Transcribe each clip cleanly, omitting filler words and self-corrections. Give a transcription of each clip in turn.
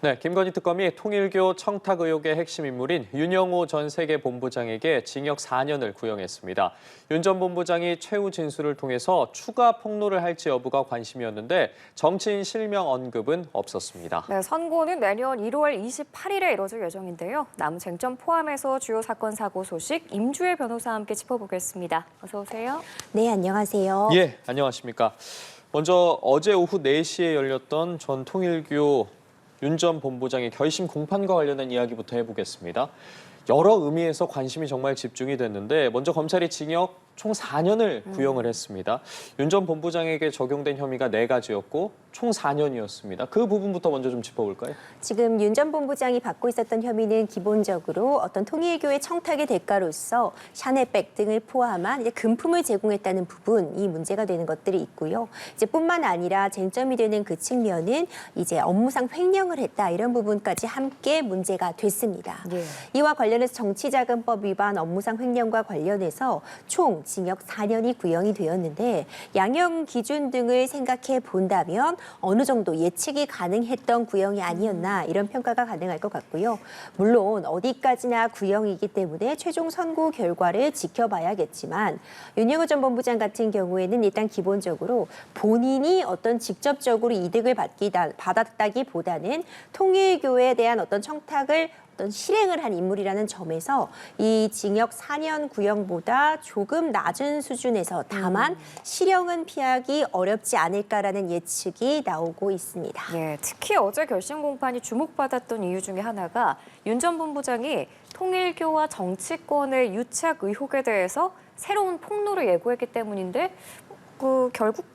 네, 김건희 특검이 통일교 청탁 의혹의 핵심 인물인 윤영호 전 세계본부장에게 징역 4년을 구형했습니다. 윤 전 본부장이 최후 진술을 통해서 추가 폭로를 할지 여부가 관심이었는데 정치인 실명 언급은 없었습니다. 네, 선고는 내년 1월 28일에 이뤄질 예정인데요. 남은 쟁점 포함해서 주요 사건 사고 소식 임주혜 변호사와 함께 짚어보겠습니다. 어서 오세요. 네, 안녕하세요. 예, 안녕하십니까. 먼저 어제 오후 4시에 열렸던 전 통일교 윤 전 본부장의 결심 공판과 관련된 이야기부터 해보겠습니다. 여러 의미에서 관심이 정말 집중이 됐는데 먼저 검찰이 징역 총 4년을 구형을 했습니다. 윤 전 본부장에게 적용된 혐의가 4가지였고 총 4년이었습니다. 그 부분부터 먼저 좀 짚어볼까요? 지금 윤 전 본부장이 받고 있었던 혐의는 기본적으로 어떤 통일교의 청탁의 대가로서 샤넬백 등을 포함한 이제 금품을 제공했다는 부분이 문제가 되는 것들이 있고요. 이제 뿐만 아니라 쟁점이 되는 그 측면은 이제 업무상 횡령을 했다 이런 부분까지 함께 문제가 됐습니다. 예. 이와 관련해서 정치자금법 위반 업무상 횡령과 관련해서 총 징역 4년이 구형이 되었는데 양형 기준 등을 생각해 본다면 어느 정도 예측이 가능했던 구형이 아니었나 이런 평가가 가능할 것 같고요. 물론 어디까지나 구형이기 때문에 최종 선고 결과를 지켜봐야겠지만 윤영호 전 본부장 같은 경우에는 일단 기본적으로 본인이 어떤 직접적으로 이득을 받았다기보다는 통일교에 대한 어떤 청탁을 어떤 실행을 한 인물이라는 점에서 이 징역 4년 구형보다 조금 낮은 수준에서 다만 실형은 피하기 어렵지 않을까라는 예측이 나오고 있습니다. 예, 특히 어제 결심 공판이 주목받았던 이유 중에 하나가 윤 전 본부장이 통일교와 정치권의 유착 의혹에 대해서 새로운 폭로를 예고했기 때문인데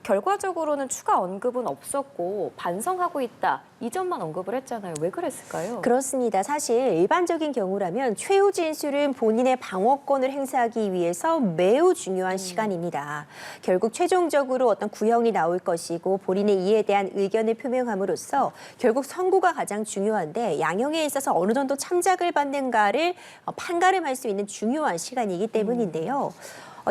결과적으로는 추가 언급은 없었고 반성하고 있다. 이 점만 언급을 했잖아요. 왜 그랬을까요? 그렇습니다. 사실 일반적인 경우라면 최후 진술은 본인의 방어권을 행사하기 위해서 매우 중요한 시간입니다. 결국 최종적으로 어떤 구형이 나올 것이고 본인의 이에 대한 의견을 표명함으로써 결국 선고가 가장 중요한데 양형에 있어서 어느 정도 참작을 받는가를 판가름할 수 있는 중요한 시간이기 때문인데요.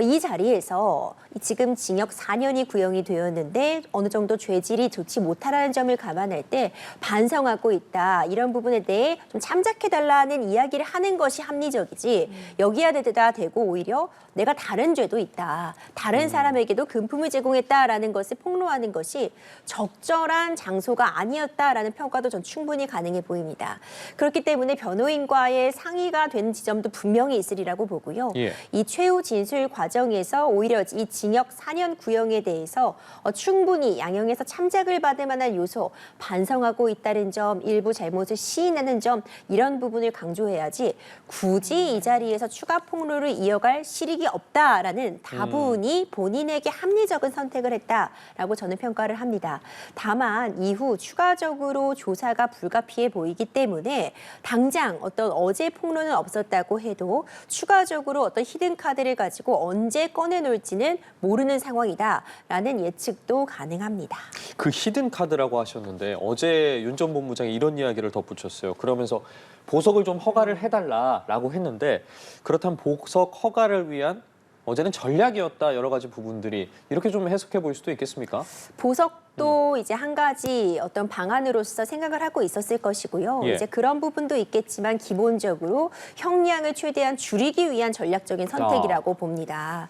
이 자리에서 지금 징역 4년이 구형이 되었는데 어느 정도 죄질이 좋지 못하다는 점을 감안할 때 반성하고 있다. 이런 부분에 대해 좀 참작해달라는 이야기를 하는 것이 합리적이지 여기에다 대고 오히려 내가 다른 죄도 있다. 다른 사람에게도 금품을 제공했다라는 것을 폭로하는 것이 적절한 장소가 아니었다라는 평가도 전 충분히 가능해 보입니다. 그렇기 때문에 변호인과의 상의가 된 지점도 분명히 있으리라고 보고요. 예. 이 최후 진술 과정에서 오히려 이 징역 4년 구형에 대해서 충분히 양형에서 참작을 받을 만한 요소, 반성하고 있다는 점, 일부 잘못을 시인하는 점 이런 부분을 강조해야지 굳이 이 자리에서 추가 폭로를 이어갈 실익이 없다라는 다분히 본인에게 합리적인 선택을 했다라고 저는 평가를 합니다. 다만 이후 추가적으로 조사가 불가피해 보이기 때문에 당장 어떤 어제 폭로는 없었다고 해도 추가적으로 어떤 히든 카드를 가지고 언제 꺼내놓을지는 모르는 상황이다라는 예측도 가능합니다. 그 히든 카드라고 하셨는데 어제 윤 전 본부장이 이런 이야기를 덧붙였어요. 그러면서 보석을 좀 허가를 해달라라고 했는데 그렇다면 보석 허가를 위한 어제는 전략이었다 여러 가지 부분들이 이렇게 좀 해석해 볼 수도 있겠습니까? 보석도 이제 한 가지 어떤 방안으로서 생각을 하고 있었을 것이고요. 예. 이제 그런 부분도 있겠지만 기본적으로 형량을 최대한 줄이기 위한 전략적인 선택이라고 봅니다.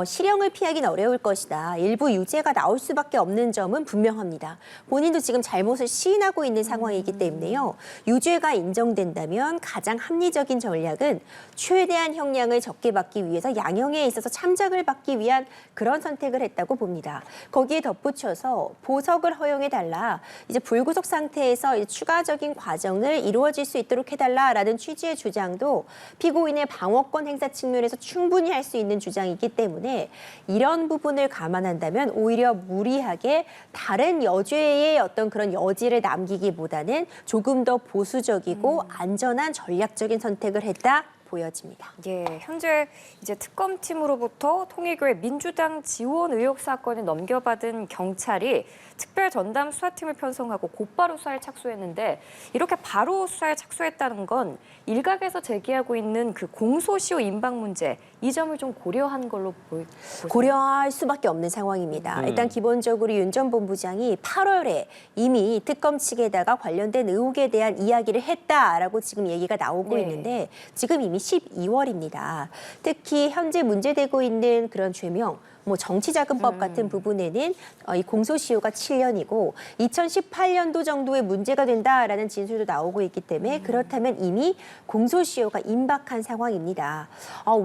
실형을 피하기는 어려울 것이다. 일부 유죄가 나올 수밖에 없는 점은 분명합니다. 본인도 지금 잘못을 시인하고 있는 상황이기 때문에요. 유죄가 인정된다면 가장 합리적인 전략은 최대한 형량을 적게 받기 위해서 양형에 있어서 참작을 받기 위한 그런 선택을 했다고 봅니다. 거기에 덧붙여서 보석을 허용해달라. 이제 불구속 상태에서 추가적인 과정을 이루어질 수 있도록 해달라라는 취지의 주장도 피고인의 방어권 행사 측면에서 충분히 할 수 있는 주장이기 때문에 이런 부분을 감안한다면 오히려 무리하게 다른 여죄의 어떤 그런 여지를 남기기보다는 조금 더 보수적이고 안전한 전략적인 선택을 했다 보여집니다. 예, 현재 이제 특검팀으로부터 통일교의 민주당 지원 의혹 사건을 넘겨받은 경찰이 특별 전담 수사팀을 편성하고 곧바로 수사에 착수했는데 이렇게 바로 수사에 착수했다는 건 일각에서 제기하고 있는 그 공소시효 임박 문제 이 점을 좀 고려한 걸로 보세요. 고려할 수밖에 없는 상황입니다. 일단 기본적으로 윤 전 본부장이 8월에 이미 특검 측에다가 관련된 의혹에 대한 이야기를 했다라고 지금 얘기가 나오고 네. 있는데 지금 이미 12월입니다. 특히 현재 문제되고 있는 그런 죄명 뭐 정치자금법 같은 부분에는 이 공소시효가 7년이고 2018년도 정도에 문제가 된다라는 진술도 나오고 있기 때문에 그렇다면 이미 공소시효가 임박한 상황입니다.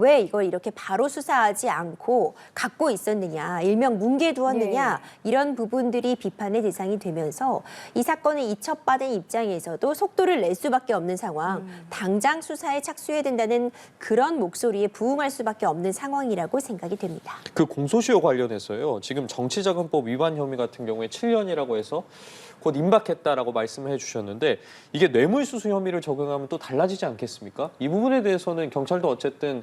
왜 이걸 이렇게 바로 수사하지 않고 갖고 있었느냐, 일명 뭉개두었느냐 이런 부분들이 비판의 대상이 되면서 이 사건을 이첩받은 입장에서도 속도를 낼 수밖에 없는 상황, 당장 수사에 착수해야 된다는 그런 목소리에 부응할 수밖에 없는 상황이라고 생각이 됩니다. 그 공소시효 관련해서요. 지금 정치자금법 위반 혐의 같은 경우에 7년이라고 해서 곧 임박했다라고 말씀을 해주셨는데 이게 뇌물수수 혐의를 적용하면 또 달라지지 않겠습니까? 이 부분에 대해서는 경찰도 어쨌든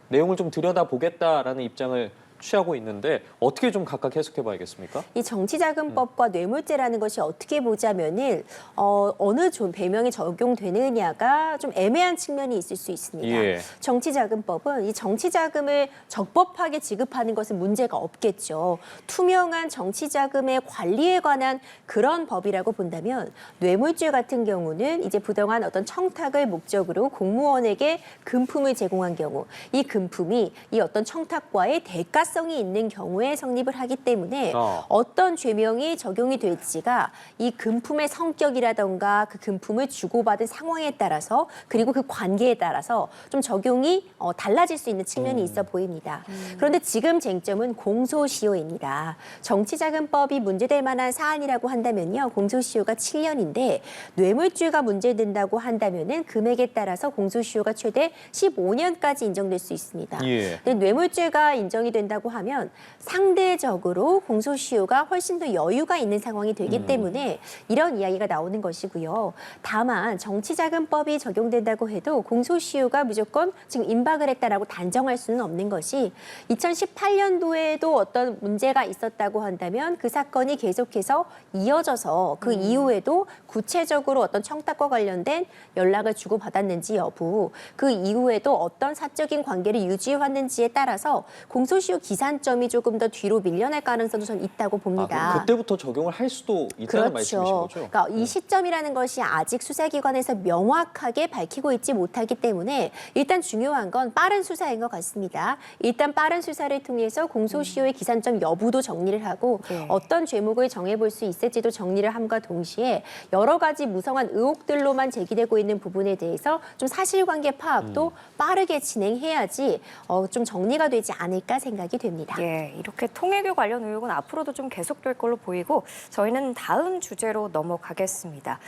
내용을 좀 들여다보겠다라는 입장을 취하고 있는데 어떻게 좀 각각 해석해봐야겠습니까? 이 정치자금법과 뇌물죄라는 것이 어떻게 보자면은 어느 배명이 적용되느냐가 좀 애매한 측면이 있을 수 있습니다. 예. 정치자금법은 이 정치자금을 적법하게 지급하는 것은 문제가 없겠죠. 투명한 정치자금의 관리에 관한 그런 법이라고 본다면 뇌물죄 같은 경우는 이제 부당한 어떤 청탁을 목적으로 공무원에게 금품을 제공한 경우 이 금품이 이 어떤 청탁과의 대가성이 있는 경우에 성립을 하기 때문에 어떤 죄명이 적용이 될지가 이 금품의 성격이라던가 그 금품을 주고받은 상황에 따라서 그리고 그 관계에 따라서 좀 적용이 달라질 수 있는 측면이 있어 보입니다. 그런데 지금 쟁점은 공소시효입니다. 정치자금법이 문제될 만한 사안이라고 한다면요. 공소시효가 7년인데 뇌물죄가 문제된다고 한다면은 금액에 따라서 공소시효가 최대 15년까지 인정될 수 있습니다. 예. 근데 뇌물죄가 인정이 된다고 하면 상대적으로 공소시효가 훨씬 더 여유가 있는 상황이 되기 때문에 이런 이야기가 나오는 것이고요. 다만 정치자금법이 적용된다고 해도 공소시효가 무조건 지금 임박을 했다라고 단정할 수는 없는 것이 2018년도에도 어떤 문제가 있었다고 한다면 그 사건이 계속해서 이어져서 그 이후에도 구체적으로 어떤 청탁과 관련된 연락을 주고받았는지 여부, 그 이후에도 어떤 사적인 관계를 유지해왔는지에 따라서 공소시효 기산점이 조금 더 뒤로 밀려날 가능성도 전 있다고 봅니다. 그럼 그때부터 적용을 할 수도 있다는 말씀이신 거죠? 그러니까 이 시점이라는 것이 아직 수사기관에서 명확하게 밝히고 있지 못하기 때문에 일단 중요한 건 빠른 수사인 것 같습니다. 일단 빠른 수사를 통해서 공소시효의 기산점 여부도 정리를 하고 어떤 죄목을 정해볼 수 있을지도 정리를 함과 동시에 여러 가지 무성한 의혹들로만 제기되고 있는 부분에 대해서 좀 사실관계 파악도 빠르게 진행해야지 좀 정리가 되지 않을까 생각이 됩니다. 예, 이렇게 통일교 관련 의혹은 앞으로도 좀 계속될 걸로 보이고 저희는 다음 주제로 넘어가겠습니다.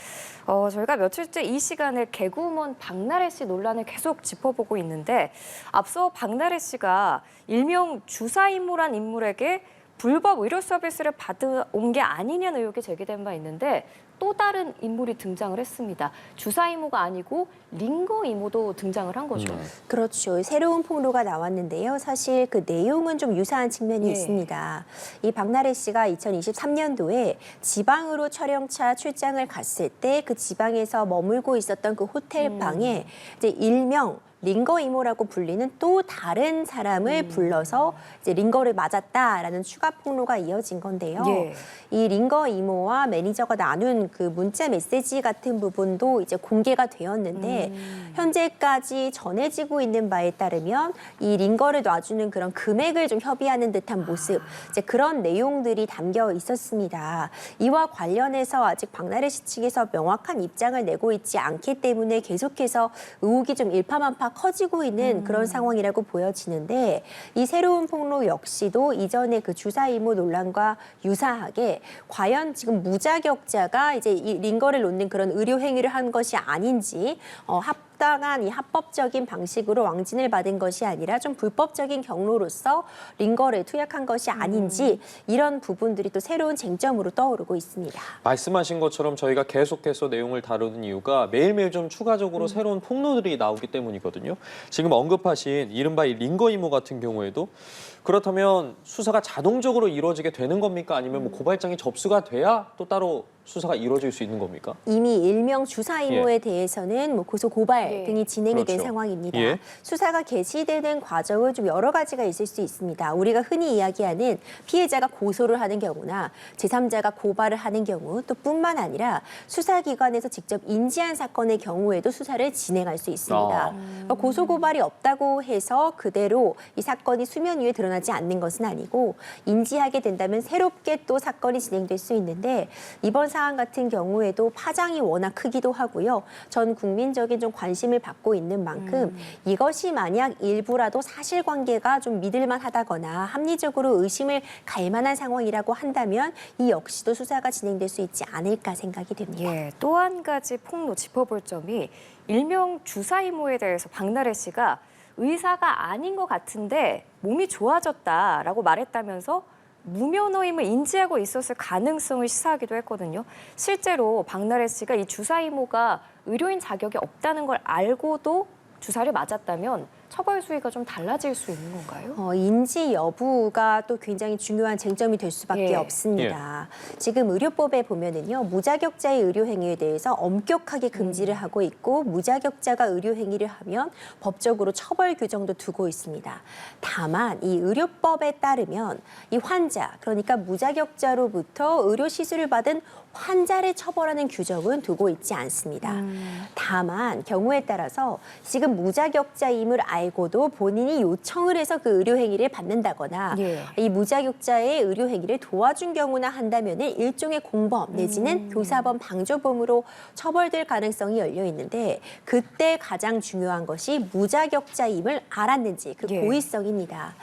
저희가 며칠째 이 시간에 개그우먼 박나래 씨 논란을 계속 짚어보고 있는데 앞서 박나래 씨가 일명 주사임무란 인물에게 불법 의료 서비스를 받아온 게 아니냐는 의혹이 제기된 바 있는데 또 다른 인물이 등장을 했습니다. 주사이모가 아니고 링거이모도 등장을 한 거죠. 그렇죠. 새로운 폭로가 나왔는데요. 사실 그 내용은 좀 유사한 측면이 있습니다. 이 박나래 씨가 2023년도에 지방으로 촬영차 출장을 갔을 때 그 지방에서 머물고 있었던 그 호텔 방에 이제 일명 링거 이모라고 불리는 또 다른 사람을 불러서 이제 링거를 맞았다라는 추가 폭로가 이어진 건데요. 이 링거 이모와 매니저가 나눈 그 문자 메시지 같은 부분도 이제 공개가 되었는데 현재까지 전해지고 있는 바에 따르면 이 링거를 놔주는 그런 금액을 좀 협의하는 듯한 모습, 이제 그런 내용들이 담겨 있었습니다. 이와 관련해서 아직 박나래 씨 측에서 명확한 입장을 내고 있지 않기 때문에 계속해서 의혹이 좀 일파만파 커지고 있는 그런 상황이라고 보여지는데 이 새로운 폭로 역시도 이전의 그 주사이모 논란과 유사하게 과연 지금 무자격자가 이제 이 링거를 놓는 그런 의료 행위를 한 것이 아닌지 합당한 이 합법적인 방식으로 왕진을 받은 것이 아니라 좀 불법적인 경로로서 링거를 투약한 것이 아닌지 이런 부분들이 또 새로운 쟁점으로 떠오르고 있습니다. 말씀하신 것처럼 저희가 계속해서 내용을 다루는 이유가 매일매일 좀 추가적으로 새로운 폭로들이 나오기 때문이거든요. 지금 언급하신 이른바 이 링거 이모 같은 경우에도 그렇다면 수사가 자동적으로 이루어지게 되는 겁니까? 아니면 뭐 고발장이 접수가 돼야 또 따로 수사가 이루어질 수 있는 겁니까? 이미 일명 주사 이모에 대해서는 뭐 고소 고발 예. 등이 진행이 된 그렇죠. 상황입니다. 예. 수사가 개시되는 과정은 좀 여러 가지가 있을 수 있습니다. 우리가 흔히 이야기하는 피해자가 고소를 하는 경우나 제3자가 고발을 하는 경우 또 뿐만 아니라 수사기관에서 직접 인지한 사건의 경우에도 수사를 진행할 수 있습니다. 그러니까 고소 고발이 없다고 해서 그대로 이 사건이 수면 위에 드러나지 않는 것은 아니고 인지하게 된다면 새롭게 또 사건이 진행될 수 있는데 이번 사안 같은 경우에도 파장이 워낙 크기도 하고요. 전 국민적인 좀 관심을 받고 있는 만큼 이것이 만약 일부라도 사실관계가 좀 믿을만하다거나 합리적으로 의심을 갈 만한 상황이라고 한다면 이 역시도 수사가 진행될 수 있지 않을까 생각이 됩니다. 예, 또 한 가지 폭로 짚어볼 점이 일명 주사 이모에 대해서 박나래 씨가 의사가 아닌 것 같은데 몸이 좋아졌다라고 말했다면서 무면허임을 인지하고 있었을 가능성을 시사하기도 했거든요. 실제로 박나래 씨가 이 주사 이모가 의료인 자격이 없다는 걸 알고도 주사를 맞았다면 처벌 수위가 좀 달라질 수 있는 건가요? 인지 여부가 또 굉장히 중요한 쟁점이 될 수밖에 예. 없습니다. 지금 의료법에 보면은요, 무자격자의 의료 행위에 대해서 엄격하게 금지를 하고 있고 무자격자가 의료 행위를 하면 법적으로 처벌 규정도 두고 있습니다. 다만 이 의료법에 따르면 이 환자, 그러니까 무자격자로부터 의료 시술을 받은 환자를 처벌하는 규정은 두고 있지 않습니다. 다만 경우에 따라서 지금 무자격자임을 알고도 본인이 요청을 해서 그 의료 행위를 받는다거나 예. 이 무자격자의 의료 행위를 도와준 경우나 한다면은 일종의 공범 내지는 교사범 방조범으로 처벌될 가능성이 열려 있는데 그때 가장 중요한 것이 무자격자임을 알았는지 그 예. 고의성입니다.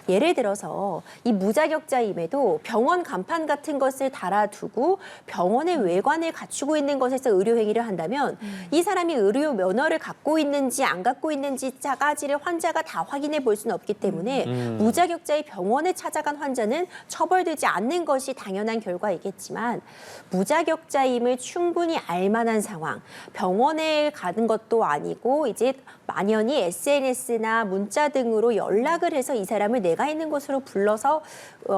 예를 들어서 이 무자격자임에도 병원 간판 같은 것을 달아두고 병원의 외관을 갖추고 있는 것에서 의료 행위를 한다면 이 사람이 의료 면허를 갖고 있는지 안 갖고 있는지까지를 환자가 다 확인해 볼 수는 없기 때문에 무자격자의 병원에 찾아간 환자는 처벌되지 않는 것이 당연한 결과이겠지만 무자격자임을 충분히 알 만한 상황, 병원에 가는 것도 아니고 이제 만연히 SNS나 문자 등으로 연락을 해서 이 사람을 내가 있는 곳으로 불러서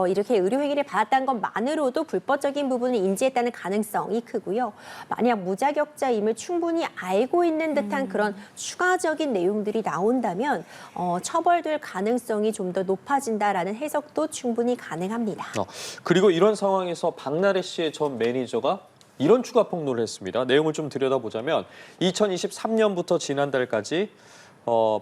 이렇게 의료행위를 받았다는 것만으로도 불법적인 부분을 인지했다는 가능성이 크고요. 만약 무자격자임을 충분히 알고 있는 듯한 그런 추가적인 내용들이 나온다면 처벌될 가능성이 좀 더 높아진다라는 해석도 충분히 가능합니다. 그리고 이런 상황에서 박나래 씨의 전 매니저가 이런 추가 폭로를 했습니다. 내용을 좀 들여다보자면 2023년부터 지난달까지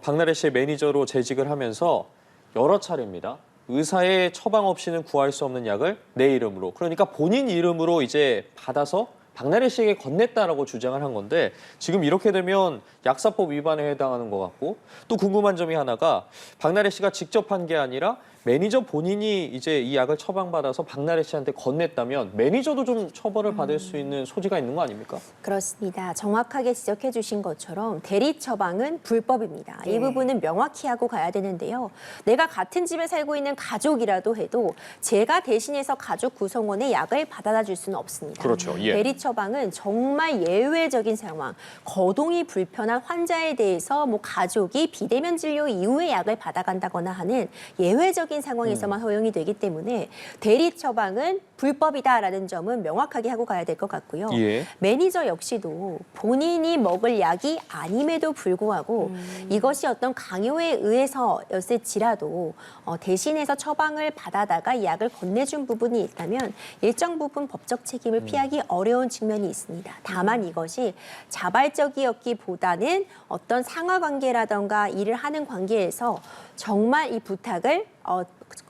박나래 씨의 매니저로 재직을 하면서 여러 차례입니다. 의사의 처방 없이는 구할 수 없는 약을 내 이름으로, 그러니까 본인 이름으로 이제 받아서 박나래 씨에게 건넸다라고 주장을 한 건데 지금 이렇게 되면 약사법 위반에 해당하는 것 같고 또 궁금한 점이 하나가 박나래 씨가 직접 한 게 아니라 매니저 본인이 이제 이 약을 처방받아서 박나래 씨한테 건넸다면 매니저도 좀 처벌을 받을 수 있는 소지가 있는 거 아닙니까? 그렇습니다. 정확하게 지적해 주신 것처럼 대리 처방은 불법입니다. 네. 이 부분은 명확히 하고 가야 되는데요. 내가 같은 집에 살고 있는 가족이라도 해도 제가 대신해서 가족 구성원의 약을 받아다 줄 수는 없습니다. 그렇죠. 예. 대리 처방은 정말 예외적인 상황, 거동이 불편한 환자에 대해서 뭐 가족이 비대면 진료 이후에 약을 받아간다거나 하는 예외적인 상황에서만 허용이 되기 때문에 대리 처방은 불법이다라는 점은 명확하게 하고 가야 될 것 같고요. 예. 매니저 역시도 본인이 먹을 약이 아님에도 불구하고 이것이 어떤 강요에 의해서였을지라도 대신해서 처방을 받아다가 이 약을 건네준 부분이 있다면 일정 부분 법적 책임을 피하기 어려운 측면이 있습니다. 다만 이것이 자발적이었기보다는 어떤 상하 관계라던가 일을 하는 관계에서 정말 이 부탁을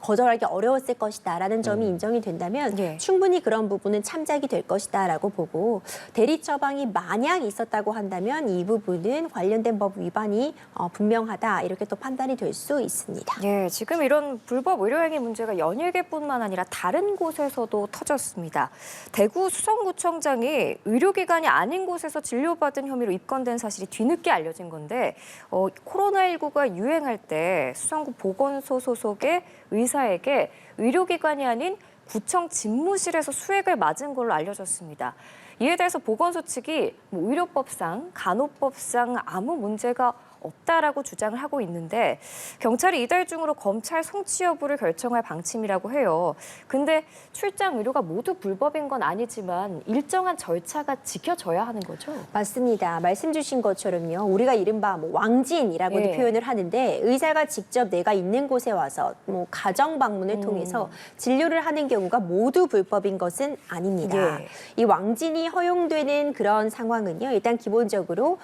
거절하기 어려웠을 것이다라는 점이 인정이 된다면 예. 충분히 그런 부분은 참작이 될 것이다라고 보고 대리 처방이 만약 있었다고 한다면 이 부분은 관련된 법 위반이 분명하다 이렇게 또 판단이 될 수 있습니다. 예, 지금 이런 불법 의료행위 문제가 연예계뿐만 아니라 다른 곳에서도 터졌습니다. 대구 수성구청장이 의료기관이 아닌 곳에서 진료받은 혐의로 입건된 사실이 뒤늦게 알려진 건데 코로나19가 유행할 때 수성구 보건소 소속의 의사에게 의료기관이 아닌 구청 집무실에서 수액을 맞은 걸로 알려졌습니다. 이에 대해서 보건소 측이 의료법상, 간호법상 아무 문제가 없다라고 주장을 하고 있는데 경찰이 이달 중으로 검찰 송치 여부를 결정할 방침이라고 해요. 근데 출장 의료가 모두 불법인 건 아니지만 일정한 절차가 지켜져야 하는 거죠. 맞습니다. 말씀 주신 것처럼요. 우리가 이른바 왕진이라고도 예. 표현을 하는데 의사가 직접 내가 있는 곳에 와서 가정 방문을 통해서 진료를 하는 경우가 모두 불법인 것은 아닙니다. 예. 이 왕진이 허용되는 그런 상황은요. 일단 기본적으로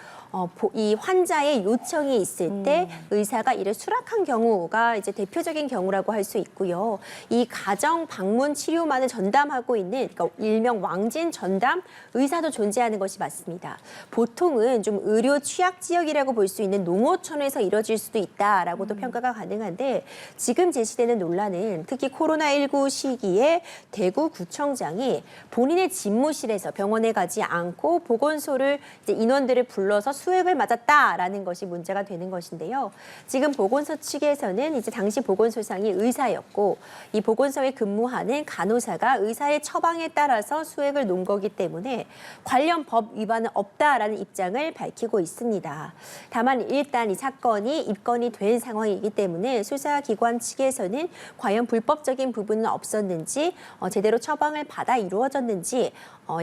이 환자의 요청이 있을 때 의사가 이를 수락한 경우가 이제 대표적인 경우라고 할 수 있고요. 이 가정 방문 치료만을 전담하고 있는 그러니까 일명 왕진 전담 의사도 존재하는 것이 맞습니다. 보통은 좀 의료 취약 지역이라고 볼 수 있는 농어촌에서 이뤄질 수도 있다라고도 평가가 가능한데 지금 제시되는 논란은 특히 코로나19 시기에 대구구청장이 본인의 집무실에서 병원에 가지 않고 보건소를 이제 인원들을 불러서 수액을 맞았다라는 것이 문제가 되는 것인데요. 지금 보건소 측에서는 이제 당시 보건소장이 의사였고 이 보건소에 근무하는 간호사가 의사의 처방에 따라서 수액을 놓은 거기 때문에 관련 법 위반은 없다라는 입장을 밝히고 있습니다. 다만 일단 이 사건이 입건이 된 상황이기 때문에 수사기관 측에서는 과연 불법적인 부분은 없었는지 제대로 처방을 받아 이루어졌는지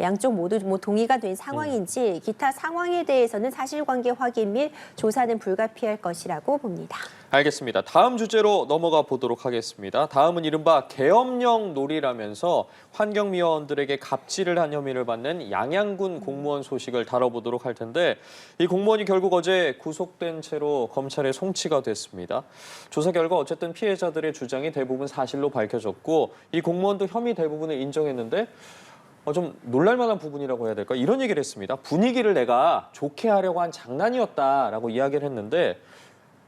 양쪽 모두 동의가 된 상황인지 기타 상황에 대해서는 사실관계 확인 및 조사는 불가피할 것이라고 봅니다. 알겠습니다. 다음 주제로 넘어가 보도록 하겠습니다. 다음은 이른바 계엄령 놀이라면서 환경미화원들에게 갑질을 한 혐의를 받는 양양군 공무원 소식을 다뤄보도록 할 텐데 이 공무원이 결국 어제 구속된 채로 검찰에 송치가 됐습니다. 조사 결과 어쨌든 피해자들의 주장이 대부분 사실로 밝혀졌고 이 공무원도 혐의 대부분을 인정했는데 좀 놀랄만한 부분이라고 해야 될까? 이런 얘기를 했습니다. 분위기를 내가 좋게 하려고 한 장난이었다라고 이야기를 했는데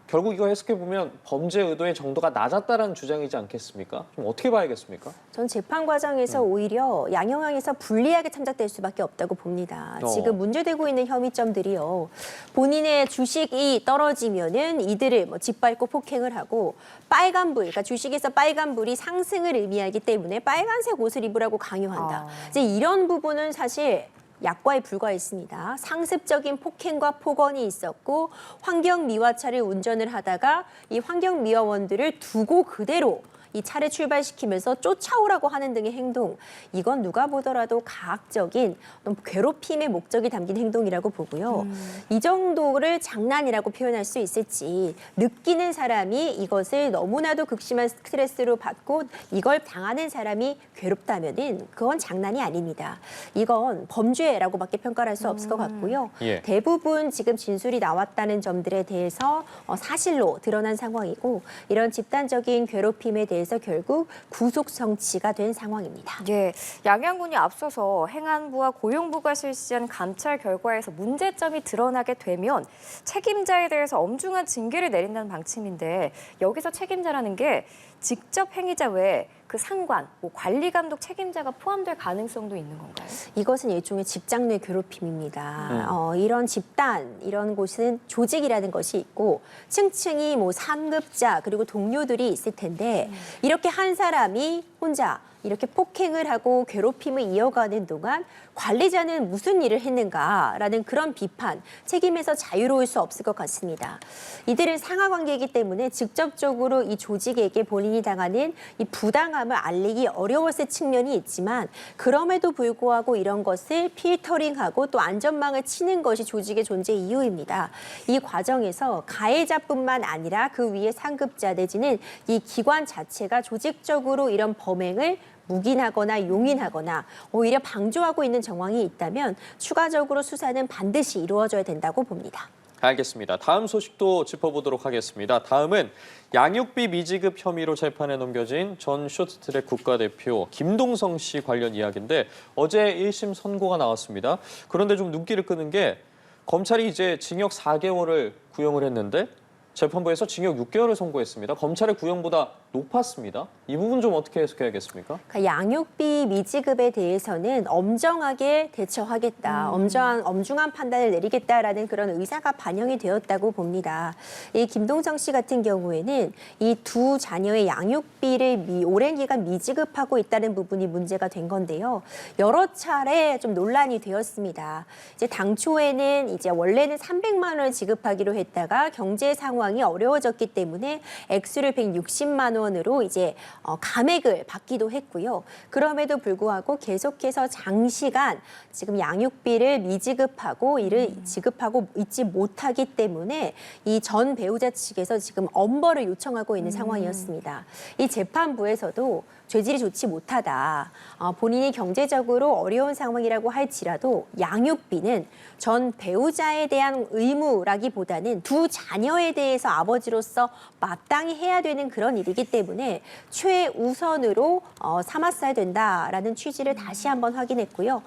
결국 이거 해석해보면 범죄 의도의 정도가 낮았다라는 주장이지 않겠습니까? 좀 어떻게 봐야겠습니까? 전 재판 과정에서 오히려 양형에서 불리하게 참작될 수밖에 없다고 봅니다. 지금 문제되고 있는 혐의점들이요. 본인의 주식이 떨어지면은 이들을 짓밟고 폭행을 하고 빨간불, 그러니까 주식에서 빨간불이 상승을 의미하기 때문에 빨간색 옷을 입으라고 강요한다. 이제 이런 부분은 사실 약과에 불과했습니다. 상습적인 폭행과 폭언이 있었고 환경미화차를 운전을 하다가 이 환경미화원들을 두고 그대로 이 차를 출발시키면서 쫓아오라고 하는 등의 행동, 이건 누가 보더라도 가학적인 괴롭힘의 목적이 담긴 행동이라고 보고요. 이 정도를 장난이라고 표현할 수 있을지 느끼는 사람이 이것을 너무나도 극심한 스트레스로 받고 이걸 당하는 사람이 괴롭다면은 그건 장난이 아닙니다. 이건 범죄라고밖에 평가를 할 수 없을 것 같고요. 예. 대부분 지금 진술이 나왔다는 점들에 대해서 사실로 드러난 상황이고 이런 집단적인 괴롭힘에 대해서 결국 구속 성취가 된 상황입니다. 예, 양양군이 앞서서 행안부와 고용부가 실시한 감찰 결과에서 문제점이 드러나게 되면 책임자에 대해서 엄중한 징계를 내린다는 방침인데 여기서 책임자라는 게 직접 행위자 외에 그 상관, 관리 감독 책임자가 포함될 가능성도 있는 건가요? 이것은 일종의 직장 내 괴롭힘입니다. 이런 집단, 이런 곳은 조직이라는 것이 있고 층층이 상급자 그리고 동료들이 있을 텐데 이렇게 한 사람이 혼자 이렇게 폭행을 하고 괴롭힘을 이어가는 동안 관리자는 무슨 일을 했는가라는 그런 비판, 책임에서 자유로울 수 없을 것 같습니다. 이들은 상하관계이기 때문에 직접적으로 이 조직에게 본인이 당하는 이 부당함을 알리기 어려웠을 측면이 있지만 그럼에도 불구하고 이런 것을 필터링하고 또 안전망을 치는 것이 조직의 존재 이유입니다. 이 과정에서 가해자뿐만 아니라 그 위에 상급자 내지는 이 기관 자체가 조직적으로 이런 범행을 묵인하거나 용인하거나 오히려 방조하고 있는 정황이 있다면 추가적으로 수사는 반드시 이루어져야 된다고 봅니다. 알겠습니다. 다음 소식도 짚어보도록 하겠습니다. 다음은 양육비 미지급 혐의로 재판에 넘겨진 전 쇼트트랙 국가대표 김동성 씨 관련 이야기인데 어제 1심 선고가 나왔습니다. 그런데 좀 눈길을 끄는 게 검찰이 이제 징역 4개월을 구형을 했는데 재판부에서 징역 6개월을 선고했습니다. 검찰의 구형보다 높았습니다. 이 부분 좀 어떻게 해석해야겠습니까? 그러니까 양육비 미지급에 대해서는 엄정하게 대처하겠다, 엄중한 판단을 내리겠다라는 그런 의사가 반영이 되었다고 봅니다. 이 김동성 씨 같은 경우에는 이 두 자녀의 양육비를 오랜 기간 미지급하고 있다는 부분이 문제가 된 건데요. 여러 차례 좀 논란이 되었습니다. 이제 당초에는 이제 원래는 300만 원을 지급하기로 했다가 경제 상황이 어려워졌기 때문에 액수를 160만 원으로 이제 감액을 받기도 했고요. 그럼에도 불구하고 계속해서 장시간 지금 양육비를 미지급하고 이를 지급하고 있지 못하기 때문에 이 전 배우자 측에서 지금 엄벌을 요청하고 있는 상황이었습니다. 이 재판부에서도 죄질이 좋지 못하다. 본인이 경제적으로 어려운 상황이라고 할지라도 양육비는 전 배우자에 대한 의무라기보다는 두 자녀에 대해서 아버지로서 마땅히 해야 되는 그런 일이기 때문에 최우선으로 삼았어야 된다라는 취지를 다시 한번 확인했고요.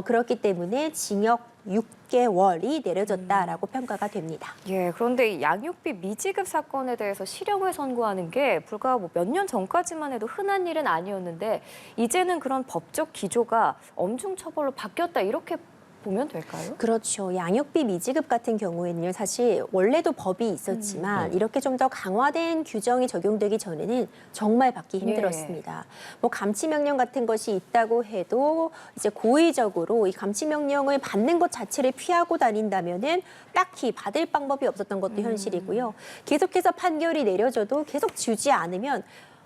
그렇기 때문에 징역 6개월이 내려졌다라고 평가가 됩니다. 예, 그런데 이 양육비 미지급 사건에 대해서 실형을 선고하는 게 불과 몇 년 전까지만 해도 흔한 일은 아니었는데 이제는 그런 법적 기조가 엄중 처벌로 바뀌었다 이렇게 보면 될까요? 그렇죠. 양육비 미지급 같은 경우에는요, 사실 원래도 법이 있었지만 이렇게 좀 더 강화된 규정이 적용되기 전에는 정말 받기 힘들었습니다. 뭐 감치 명령 같은 것이 있다고 해도 이제 고의적으로 이 감치 명령을 받는 것 자체를 피하고 다닌다면은 딱히 받을 방법이 없었던 것도 현실이고요. 계속해서 판결이 내려져도 계속 주지 않으면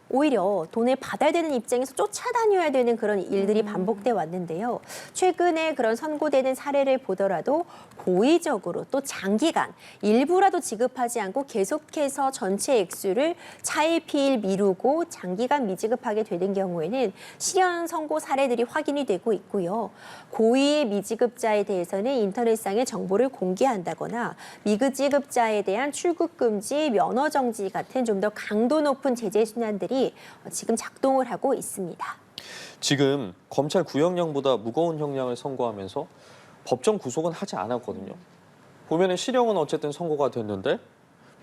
오히려 돈을 받아야 되는 입장에서 쫓아다녀야 되는 그런 일들이 반복돼 왔는데요. 최근에 그런 선고되는 사례를 보더라도 고의적으로 또 장기간 일부라도 지급하지 않고 계속해서 전체 액수를 차일피일 미루고 장기간 미지급하게 되는 경우에는 실형 선고 사례들이 확인이 되고 있고요. 고의의 미지급자에 대해서는 인터넷상의 정보를 공개한다거나 미지급자에 대한 출국 금지, 면허 정지 같은 좀 더 강도 높은 제재 순환들이 지금 작동을 하고 있습니다. 지금 검찰 구형량보다 무거운 형량을 선고하면서 법정 구속은 하지 않았거든요. 보면은 실형은 어쨌든 선고가 됐는데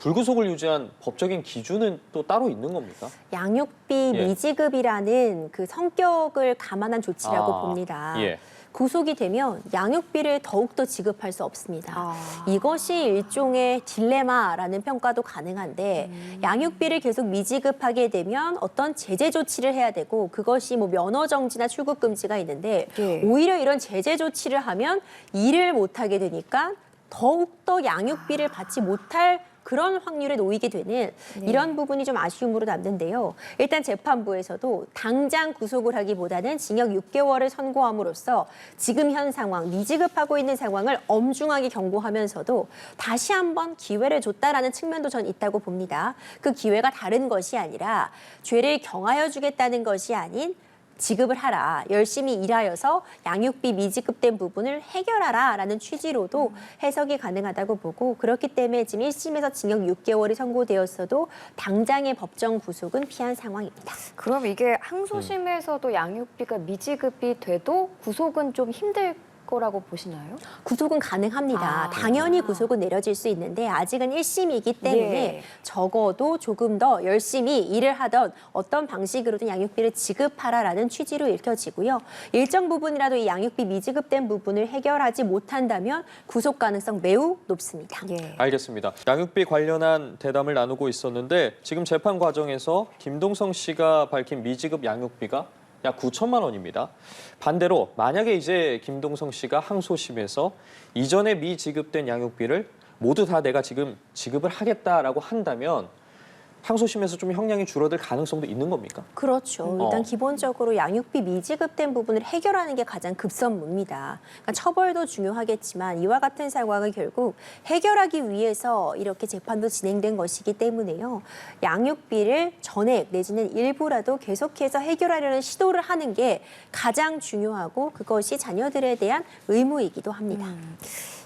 불구속을 유지한 법적인 기준은 또 따로 있는 겁니까? 양육비 예. 미지급이라는 그 성격을 감안한 조치라고 봅니다. 예. 구속이 되면 양육비를 더욱더 지급할 수 없습니다. 이것이 일종의 딜레마라는 평가도 가능한데 양육비를 계속 미지급하게 되면 어떤 제재 조치를 해야 되고 그것이 뭐 면허 정지나 출국 금지가 있는데 오히려 이런 제재 조치를 하면 일을 못하게 되니까 더욱더 양육비를 받지 못할 그런 확률에 놓이게 되는 이런 부분이 좀 아쉬움으로 남는데요. 일단 재판부에서도 당장 구속을 하기보다는 징역 6개월을 선고함으로써 지금 현 상황, 미지급하고 있는 상황을 엄중하게 경고하면서도 다시 한번 기회를 줬다라는 측면도 전 있다고 봅니다. 그 기회가 다른 것이 아니라 죄를 경하여 주겠다는 것이 아닌 지급을 하라. 열심히 일하여서 양육비 미지급된 부분을 해결하라라는 취지로도 해석이 가능하다고 보고 그렇기 때문에 지금 1심에서 징역 6개월이 선고되었어도 당장의 법정 구속은 피한 상황입니다. 그럼 이게 항소심에서도 양육비가 미지급이 돼도 구속은 좀 힘들 거라고 보시나요? 구속은 가능합니다. 당연히 구속은 내려질 수 있는데 아직은 1심이기 때문에 적어도 조금 더 열심히 일을 하던 어떤 방식으로든 양육비를 지급하라라는 취지로 읽혀지고요. 일정 부분이라도 이 양육비 미지급된 부분을 해결하지 못한다면 구속 가능성 매우 높습니다. 알겠습니다. 양육비 관련한 대담을 나누고 있었는데 지금 재판 과정에서 김동성 씨가 밝힌 미지급 양육비가 약 9천만 원입니다. 반대로 만약에 이제 김동성 씨가 항소심에서 이전에 미지급된 양육비를 모두 다 내가 지금 지급을 하겠다라고 한다면 항소심에서 좀 형량이 줄어들 가능성도 있는 겁니까? 그렇죠. 일단 기본적으로 양육비 미지급된 부분을 해결하는 게 가장 급선무입니다. 그러니까 처벌도 중요하겠지만 이와 같은 상황을 결국 해결하기 위해서 이렇게 재판도 진행된 것이기 때문에요. 양육비를 전액 내지는 일부라도 계속해서 해결하려는 시도를 하는 게 가장 중요하고 그것이 자녀들에 대한 의무이기도 합니다.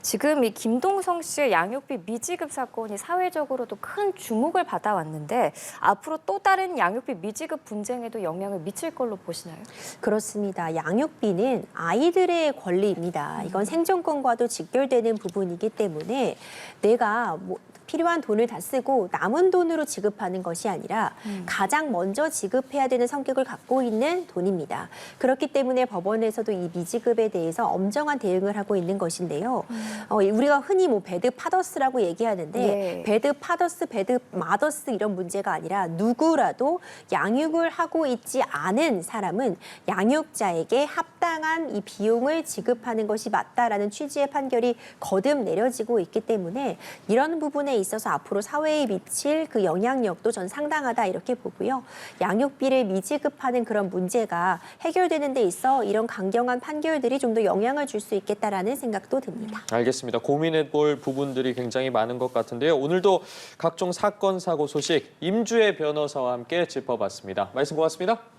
지금 이 김동성 씨의 양육비 미지급 사건이 사회적으로도 큰 주목을 받아왔는데 앞으로 또 다른 양육비 미지급 분쟁에도 영향을 미칠 걸로 보시나요? 그렇습니다. 양육비는 아이들의 권리입니다. 이건 생존권과도 직결되는 부분이기 때문에 내가 필요한 돈을 다 쓰고 남은 돈으로 지급하는 것이 아니라 가장 먼저 지급해야 되는 성격을 갖고 있는 돈입니다. 그렇기 때문에 법원에서도 이 미지급에 대해서 엄정한 대응을 하고 있는 것인데요. 우리가 흔히 배드 파더스라고 얘기하는데 예. 배드 파더스, 배드 마더스 이런 문제가 아니라 누구라도 양육을 하고 있지 않은 사람은 양육자에게 합당한 이 비용을 지급하는 것이 맞다라는 취지의 판결이 거듭 내려지고 있기 때문에 이런 부분에 있어서 앞으로 사회에 미칠 그 영향력도 전 상당하다 이렇게 보고요. 양육비를 미지급하는 그런 문제가 해결되는 데 있어 이런 강경한 판결들이 좀 더 영향을 줄 수 있겠다라는 생각도 듭니다. 알겠습니다. 고민해볼 부분들이 굉장히 많은 것 같은데요. 오늘도 각종 사건, 사고 소식 임주혜 변호사와 함께 짚어봤습니다. 말씀 고맙습니다.